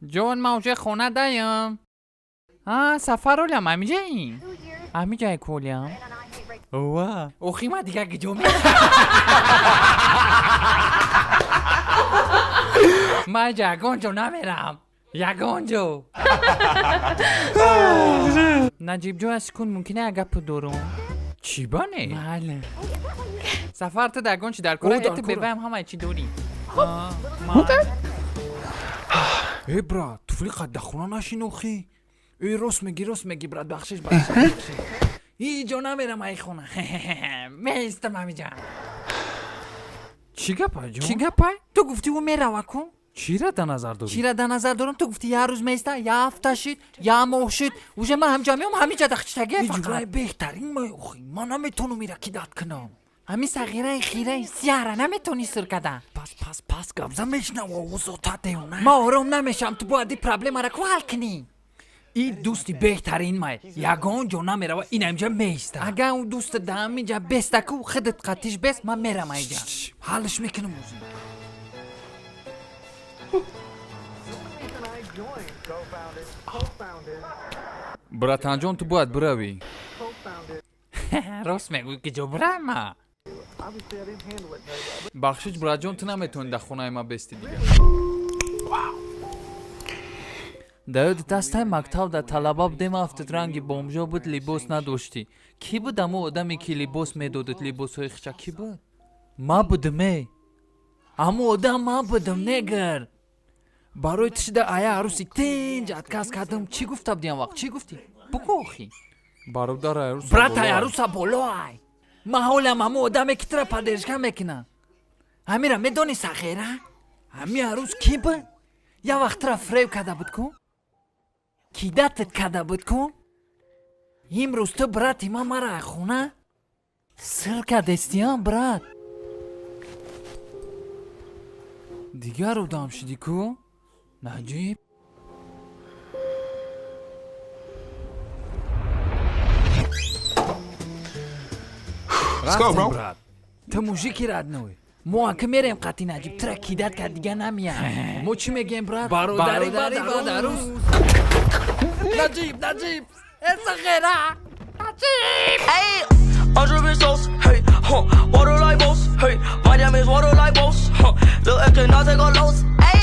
جون ما اونجا خونه دایم سفر رولم امی جای کولیم اوه اوخی ما دیگه گجو می من جگونجو نمیرم یگونجو نجیب جو از کن ممکنه اگه پدورم چی بانه؟ بله سفر تو در گونچ در کره ایت ببهم همه چی دوری ای برا توفلی قد خونه نشین اوخی ای راست میگی برات بخشش ای جو نمیرم ای خونه میستم همی جان چی گپای جون؟ چی گپای؟ تو گفتی او میره وکن؟ چی را در نظر داری؟ چی را در نظر دارم؟ تو گفتی یه روز میسته یا هفته شد یا ماه شد اوجه من همجا میام همینجا دخشتگه ای جورای بهترین ما اوخی من نمیتونم میره کدات کنم همین صغیره خیره سیاره نمیتونی سر کده پس گبزه میشنم و اوزو تا دیونه ما آروم نمیشم تو باید پرابلم را حل کنی این دوستی بهترین مای یگان جو نمیره و این همجا میسته اگه اون دوست دهم اینجا بستکو خودت قطیش بست من میرم اینجا حلش میکنم اوزی براتان جون تو باید بروی راست میگوی که جو برم بخشش برات جون تو نمیتونی در خونه ما بستی دیگه داود دسته مکتب در طلبه بودیم هفتاد رنگی بومجا بود لباس نداشتی کی بود امو آدمی که لباس میدادد لباس های خچه کی بود؟ ما بودم امو آدم ما بودم نگر برای تشده آیا عروسی تنج ادکاس کردم چی گفته بودیم وقت چی گفتی؟ بگو اخی برادر عروس برات عروس بولای ما حولم امو آدمی که ترا پردرشگاه میکنن همیرا میدونی سخیره؟ همی عروس کی بود؟ یا وقت ترا فریب کرده بود کن؟ کی دتت کرده بود کن؟ امروز تو برات ما مرا خونه؟ سر کردستیان برات دیگر رو دام شدی کو؟ نجیب Let's go, bro. برات تو موشیکی رد نوی ما که میریم قطی نجیب ترا کیدت کرد دیگه نمیان ما چی میگیم برات؟ برادری بعد عروس نجیب ایسا خیره نجیب Hey, 100 pesos, hey, water like boss, hey, Miami's water like boss, little extra now take a loss, hey.